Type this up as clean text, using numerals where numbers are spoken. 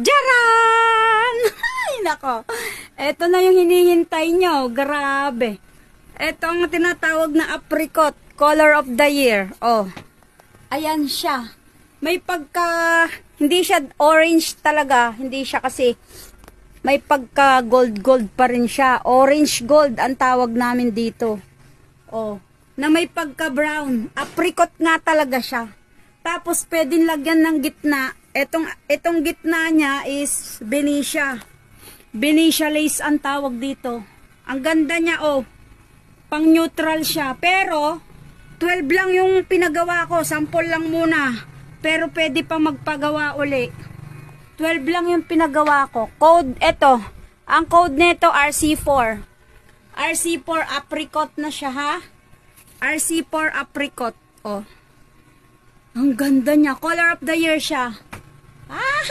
Jaran! Ay, nako. Ito na yung hinihintay nyo. Grabe. Ito ang tinatawag na apricot. Color of the year. Oh. Ayan siya. May hindi siya orange talaga. Hindi siya kasi, may pagka gold pa rin siya. Orange gold ang tawag namin dito. Oh. Na may pagka brown. Apricot nga talaga siya. Tapos pwedeng lagyan ng gitna. Itong gitna niya is Benicia. Benicia lace ang tawag dito. Ang ganda niya, oh. Pang neutral siya. Pero 12 lang yung pinagawa ko. Sample lang muna. Pero pwede pa magpagawa uli. 12 lang yung pinagawa ko. Code, ito. Ang code nito RC4. RC4 apricot na siya, ha? RC4 apricot. Oh. Ang ganda niya. Color of the year siya. Ah!